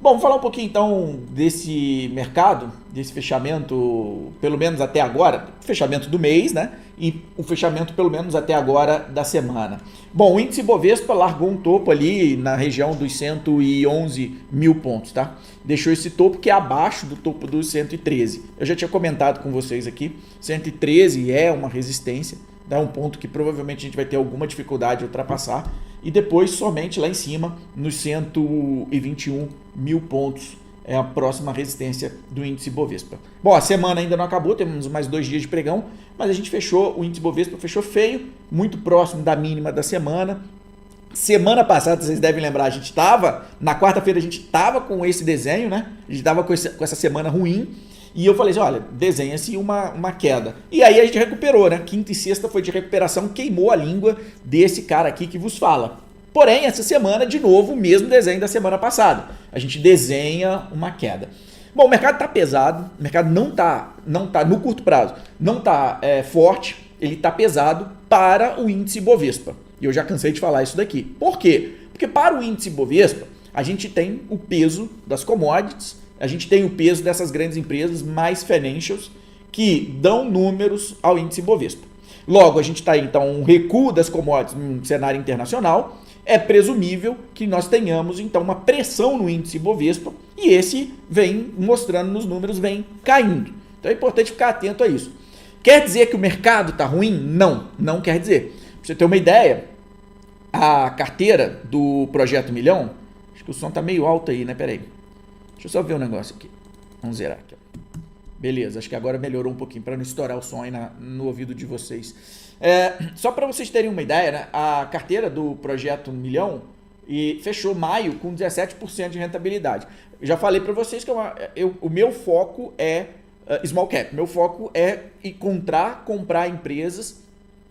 Bom, vamos falar um pouquinho então desse mercado, desse fechamento, pelo menos até agora, fechamento do mês, né? E o fechamento pelo menos até agora da semana. Bom, o índice Bovespa largou um topo ali na região dos 111 mil pontos, tá? Deixou esse topo que é abaixo do topo dos 113. Eu já tinha comentado com vocês aqui, 113 é uma resistência, é um ponto que provavelmente a gente vai ter alguma dificuldade de ultrapassar, e depois somente lá em cima, nos 121 mil pontos, é a próxima resistência do índice Bovespa. Bom, a semana ainda não acabou, temos mais 2 dias de pregão, mas a gente fechou, o índice Bovespa fechou feio, muito próximo da mínima da semana. Semana passada, vocês devem lembrar, a gente estava, na quarta-feira a gente estava com esse desenho, né? A gente estava com essa semana ruim, e eu falei assim, olha, desenha-se uma queda. E aí a gente recuperou, né? Quinta e sexta foi de recuperação, queimou a língua desse cara aqui que vos fala. Porém, essa semana, de novo, o mesmo desenho da semana passada. A gente desenha uma queda. Bom, o mercado está pesado, o mercado não tá no curto prazo, não está forte, ele está pesado para o índice Bovespa. E eu já cansei de falar isso daqui. Por quê? Porque para o índice Bovespa, a gente tem o peso das commodities, a gente tem o peso dessas grandes empresas mais financials que dão números ao índice Bovespa. Logo, a gente está aí, então, um recuo das commodities no cenário internacional. É presumível que nós tenhamos, então, uma pressão no índice Bovespa e esse vem mostrando nos números, vem caindo. Então é importante ficar atento a isso. Quer dizer que o mercado está ruim? Não, não quer dizer. Para você ter uma ideia, a carteira do Projeto Milhão, acho que o som está meio alto aí, né? Peraí. Deixa eu só ver um negócio aqui. Vamos zerar aqui. Beleza, acho que agora melhorou um pouquinho para não estourar o som aí no ouvido de vocês. Só para vocês terem uma ideia, né, a carteira do Projeto Milhão fechou maio com 17% de rentabilidade. Eu já falei para vocês que o meu foco é small cap. Meu foco é comprar empresas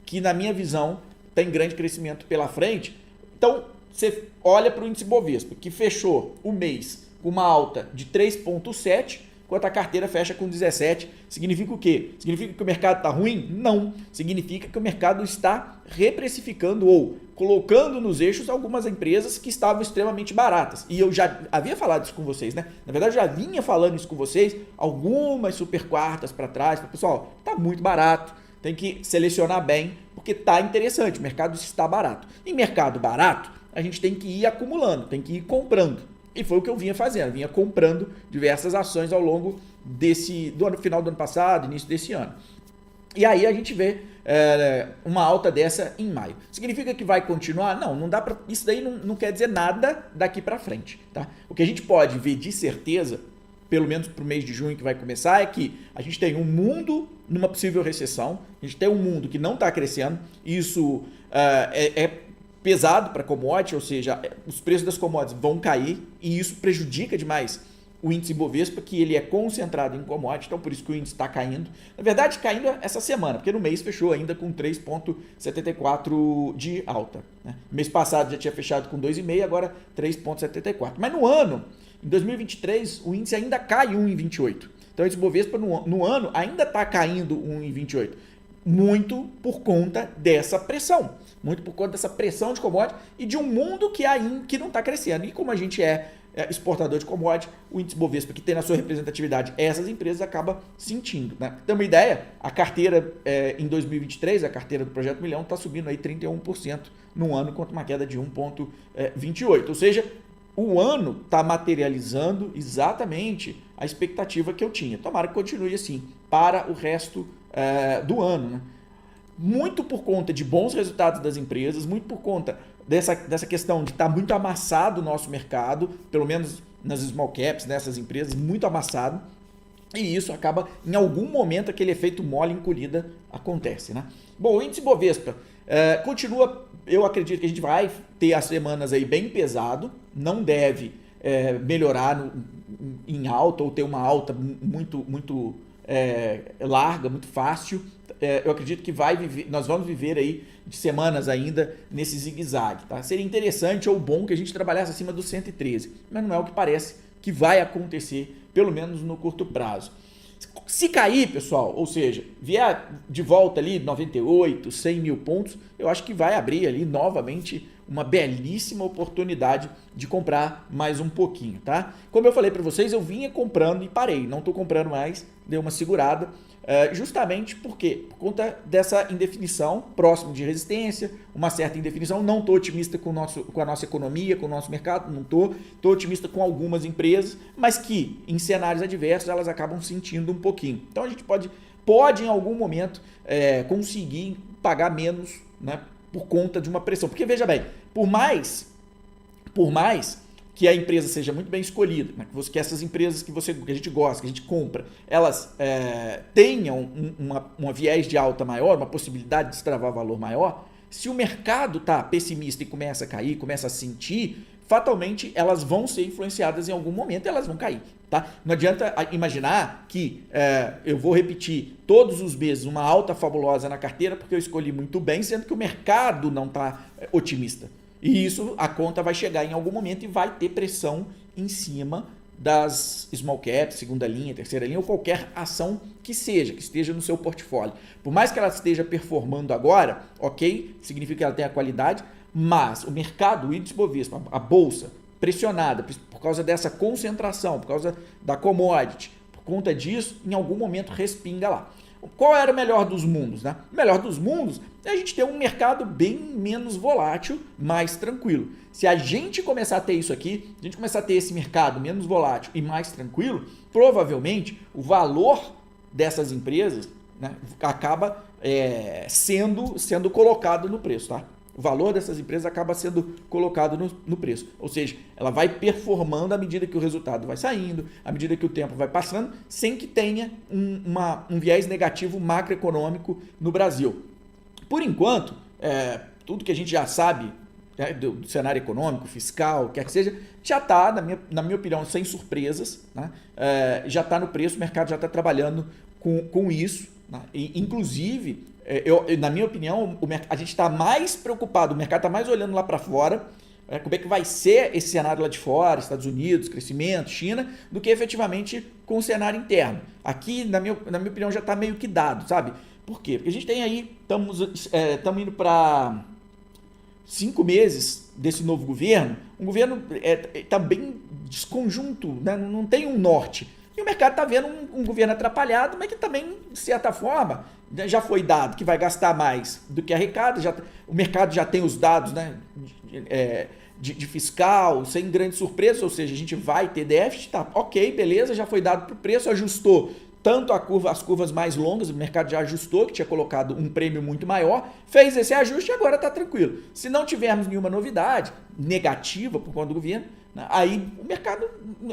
que, na minha visão, tem grande crescimento pela frente. Então, você olha para o índice Bovespa, que fechou o mês com uma alta de 3,7%, enquanto a carteira fecha com 17. Significa o quê? Significa que o mercado está ruim? Não. Significa que o mercado está reprecificando ou colocando nos eixos algumas empresas que estavam extremamente baratas. E eu já havia falado isso com vocês, né? Na verdade, eu já vinha falando isso com vocês algumas super quartas para trás. Pessoal, está muito barato. Tem que selecionar bem, porque está interessante. O mercado está barato. Em mercado barato, a gente tem que ir acumulando, tem que ir comprando. E foi o que eu vinha fazendo, vinha comprando diversas ações ao longo do final do ano passado, início desse ano. E aí a gente vê uma alta dessa em maio. Significa que vai continuar? Não, não dá para. Isso daí não quer dizer nada daqui para frente, tá? O que a gente pode ver de certeza, pelo menos para o mês de junho que vai começar, é que a gente tem um mundo numa possível recessão, a gente tem um mundo que não está crescendo, isso é pesado para commodity, ou seja, os preços das commodities vão cair e isso prejudica demais o índice Bovespa, que ele é concentrado em commodity, então por isso que o índice está caindo. Na verdade, caindo essa semana, porque no mês fechou ainda com 3,74 de alta. Né? Mês passado já tinha fechado com 2,5, agora 3,74. Mas no ano, em 2023, o índice ainda cai 1,28. Então esse Bovespa no ano ainda está caindo 1,28. Muito por conta dessa pressão. Muito por conta dessa pressão de commodity e de um mundo que não está crescendo. E como a gente é exportador de commodity, o índice Bovespa, que tem na sua representatividade essas empresas, acaba sentindo. Né? Tem uma ideia? A carteira em 2023, a carteira do Projeto Milhão, está subindo aí 31% no ano, contra uma queda de 1,28%. Ou seja, o ano está materializando exatamente a expectativa que eu tinha. Tomara que continue assim para o resto do ano. Né? Muito por conta de bons resultados das empresas, muito por conta dessa questão de estar muito amassado o nosso mercado, pelo menos nas small caps, nessas empresas, muito amassado, e isso acaba, em algum momento, aquele efeito mole encolhida acontece. Né? Bom, o índice Bovespa continua, eu acredito que a gente vai ter as semanas aí bem pesado, não deve melhorar em alta ou ter uma alta muito larga, muito fácil. Eu acredito que nós vamos viver aí de semanas ainda nesse zigue-zague. Tá? Seria interessante ou bom que a gente trabalhasse acima dos 113, mas não é o que parece que vai acontecer, pelo menos no curto prazo. Se cair, pessoal, ou seja, vier de volta ali 98, 100 mil pontos, eu acho que vai abrir ali novamente uma belíssima oportunidade de comprar mais um pouquinho, tá? Como eu falei para vocês, eu vinha comprando e parei, não estou comprando mais, dei uma segurada, justamente por quê? Por conta dessa indefinição, próximo de resistência, uma certa indefinição, não estou otimista com a nossa economia, com o nosso mercado, não estou otimista com algumas empresas, mas que em cenários adversos elas acabam sentindo um pouquinho. Então a gente pode em algum momento conseguir pagar menos, né, por conta de uma pressão. Porque veja bem, por mais que a empresa seja muito bem escolhida, né, que essas empresas que a gente gosta, que a gente compra, elas tenham uma viés de alta maior, uma possibilidade de destravar valor maior, se o mercado está pessimista e começa a cair, começa a sentir, fatalmente elas vão ser influenciadas em algum momento e elas vão cair. Tá? Não adianta imaginar que eu vou repetir todos os meses uma alta fabulosa na carteira porque eu escolhi muito bem, sendo que o mercado não está otimista. E isso, a conta vai chegar em algum momento e vai ter pressão em cima das small caps, segunda linha, terceira linha, ou qualquer ação que esteja no seu portfólio. Por mais que ela esteja performando agora, ok, significa que ela tem a qualidade, mas o mercado, o índice Bovespa, a bolsa, pressionada por causa dessa concentração, por causa da commodity, por conta disso, em algum momento respinga lá. Qual era o melhor dos mundos, né? O melhor dos mundos é a gente ter um mercado bem menos volátil, mais tranquilo. Se a gente começar a ter isso aqui, a gente começar a ter esse mercado menos volátil e mais tranquilo, provavelmente o valor dessas empresas, né, acaba sendo colocado no preço, tá? O valor dessas empresas acaba sendo colocado no preço. Ou seja, ela vai performando à medida que o resultado vai saindo, à medida que o tempo vai passando, sem que tenha um viés negativo macroeconômico no Brasil. Por enquanto, tudo que a gente já sabe do cenário econômico, fiscal, quer que seja, já está, na minha opinião, sem surpresas, né? Já está no preço, o mercado já está trabalhando com isso, né? E, inclusive, na minha opinião, a gente está mais preocupado, o mercado está mais olhando lá para fora, como é que vai ser esse cenário lá de fora, Estados Unidos, crescimento, China, do que efetivamente com o cenário interno. Aqui, na minha opinião, já está meio que dado, sabe? Por quê? Porque a gente tem aí, estamos indo para 5 meses desse novo governo, um governo está bem desconjunto, né? Não tem um norte. E o mercado está vendo um governo atrapalhado, mas que também, de certa forma, já foi dado que vai gastar mais do que arrecada. O mercado já tem os dados, né, de fiscal, sem grandes surpresas, ou seja, a gente vai ter déficit, tá? Ok, beleza, já foi dado para o preço, ajustou tanto as curvas mais longas, o mercado já ajustou, que tinha colocado um prêmio muito maior, fez esse ajuste e agora está tranquilo. Se não tivermos nenhuma novidade negativa por conta do governo, aí o mercado,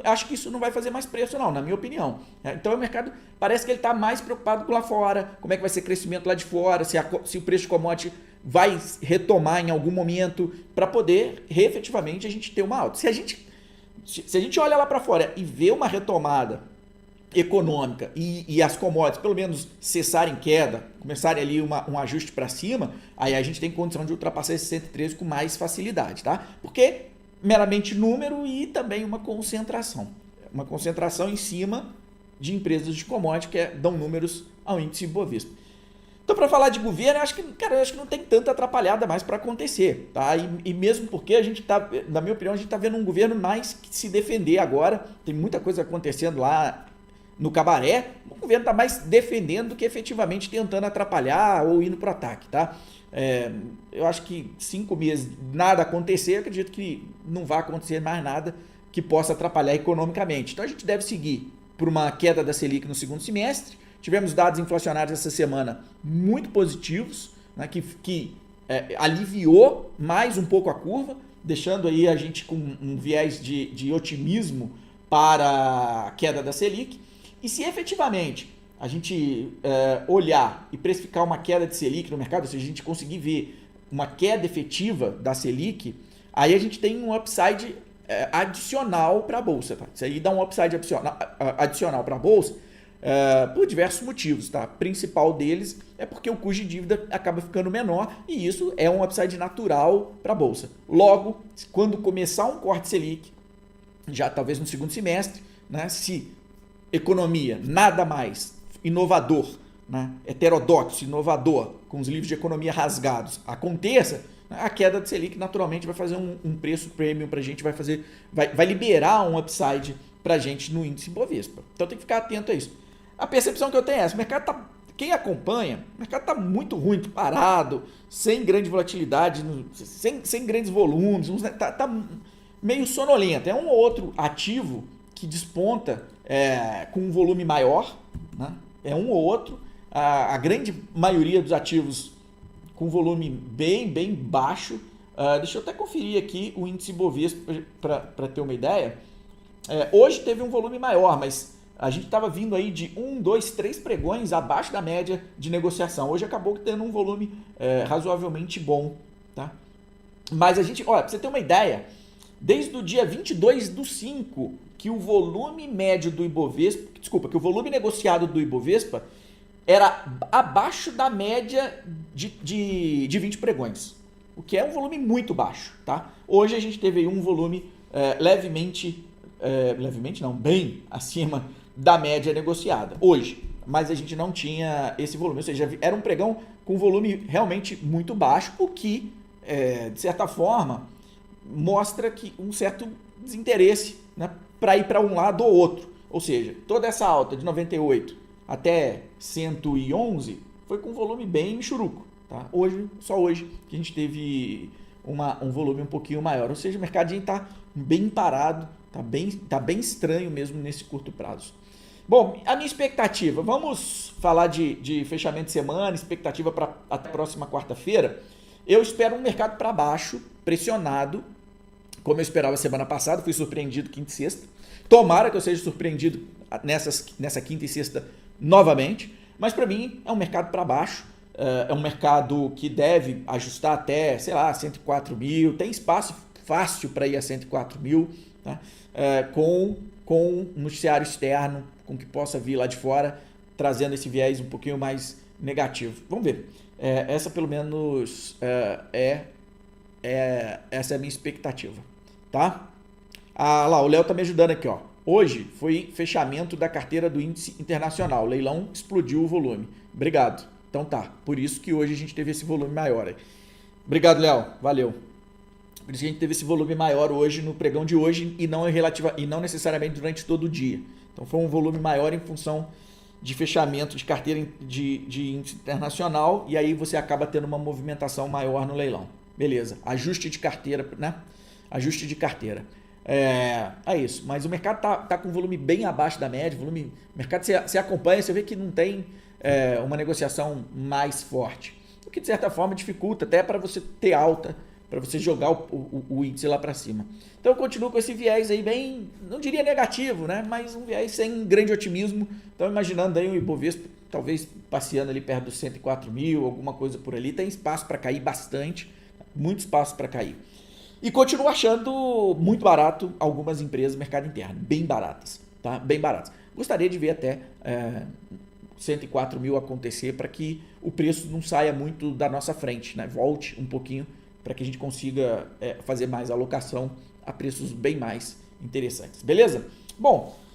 acho que isso não vai fazer mais preço não, na minha opinião. Então o mercado parece que ele está mais preocupado com lá fora, como é que vai ser o crescimento lá de fora, se o preço de commodity vai retomar em algum momento, para poder efetivamente a gente ter uma alta. Se a gente olha lá para fora e vê uma retomada econômica e as commodities pelo menos cessarem queda, começarem ali um ajuste para cima, aí a gente tem condição de ultrapassar esse 113 com mais facilidade, tá? Porque meramente número e também uma concentração em cima de empresas de commodity que dão números ao índice Bovespa. Então, para falar de governo, eu acho que não tem tanta atrapalhada mais para acontecer, tá? E mesmo porque a gente está, na minha opinião, a gente está vendo um governo mais que se defender agora, tem muita coisa acontecendo lá no cabaré, o governo está mais defendendo do que efetivamente tentando atrapalhar ou indo para o ataque, tá? Eu acho que 5 meses nada acontecer, eu acredito que não vai acontecer mais nada que possa atrapalhar economicamente. Então a gente deve seguir por uma queda da Selic no segundo semestre. Tivemos dados inflacionários essa semana muito positivos, né, que aliviou mais um pouco a curva, deixando aí a gente com um viés de otimismo para a queda da Selic. E se efetivamente a gente olhar e precificar uma queda de Selic no mercado, ou seja, a gente conseguir ver uma queda efetiva da Selic, aí a gente tem um upside adicional para a Bolsa. Tá? Isso aí dá um upside adicional para a Bolsa por diversos motivos. Tá? O principal deles é porque o custo de dívida acaba ficando menor e isso é um upside natural para a Bolsa. Logo, quando começar um corte Selic, já talvez no segundo semestre, né, se economia nada mais inovador, né, heterodoxo, inovador, com os livros de economia rasgados, aconteça, A queda de Selic naturalmente vai fazer um preço premium para a gente, vai liberar um upside para a gente no índice Bovespa. Então tem que ficar atento a isso. A percepção que eu tenho é essa: o mercado tá, quem acompanha, o mercado está muito ruim, parado, sem grande volatilidade, sem grandes volumes, tá meio sonolento. É um ou outro ativo que desponta com um volume maior, né? É um ou outro. A grande maioria dos ativos com volume bem baixo. Deixa eu até conferir aqui o índice Bovespa para ter uma ideia. Hoje teve um volume maior, mas a gente estava vindo aí de 1, 2, 3 pregões abaixo da média de negociação. Hoje acabou tendo um volume razoavelmente bom, tá? Mas a gente, olha, para você ter uma ideia, desde o dia 22/5, que o volume médio do Ibovespa, que o volume negociado do Ibovespa era abaixo da média de 20 pregões, o que é um volume muito baixo, tá? Hoje a gente teve aí um volume bem acima da média negociada, hoje, mas a gente não tinha esse volume, ou seja, era um pregão com volume realmente muito baixo, o que, de certa forma, mostra que um certo desinteresse, né, para ir para um lado ou outro, ou seja, toda essa alta de 98 até 111 foi com volume bem churuco, tá? Só hoje que a gente teve um volume um pouquinho maior, ou seja, o mercadinho está bem parado, tá bem estranho mesmo nesse curto prazo. Bom, a minha expectativa, vamos falar de fechamento de semana, expectativa para a próxima quarta-feira. Eu espero um mercado para baixo, pressionado, como eu esperava semana passada, fui surpreendido quinta e sexta. Tomara que eu seja surpreendido nessa quinta e sexta novamente, mas para mim é um mercado para baixo, é um mercado que deve ajustar até, sei lá, 104 mil, tem espaço fácil para ir a 104 mil, tá? Com noticiário externo, com que possa vir lá de fora, trazendo esse viés um pouquinho mais negativo. Vamos ver. Essa pelo menos essa é a minha expectativa, tá? Lá, o Léo tá me ajudando aqui, ó. Hoje foi fechamento da carteira do índice internacional. O leilão explodiu o volume. Obrigado. Então tá, por isso que hoje a gente teve esse volume maior aí. Obrigado, Léo. Valeu. Por isso que a gente teve esse volume maior hoje no pregão de hoje e não necessariamente durante todo o dia. Então foi um volume maior em função de fechamento de carteira de índice internacional, e aí você acaba tendo uma movimentação maior no leilão. Beleza. Ajuste de carteira, né? Ajuste de carteira. É isso, mas o mercado tá com volume bem abaixo da média, o mercado você acompanha, você vê que não tem uma negociação mais forte, o que de certa forma dificulta até para você ter alta, para você jogar o índice lá para cima. Então eu continuo com esse viés aí bem, não diria negativo, né? Mas um viés sem grande otimismo. Então imaginando aí o Ibovespa talvez passeando ali perto dos 104 mil, alguma coisa por ali, tem espaço para cair bastante, muito espaço para cair. E continuo achando muito barato algumas empresas do mercado interno, bem baratas, tá? Bem baratas. Gostaria de ver até 104 mil acontecer para que o preço não saia muito da nossa frente, né? Volte um pouquinho para que a gente consiga fazer mais alocação a preços bem mais interessantes, beleza? Bom,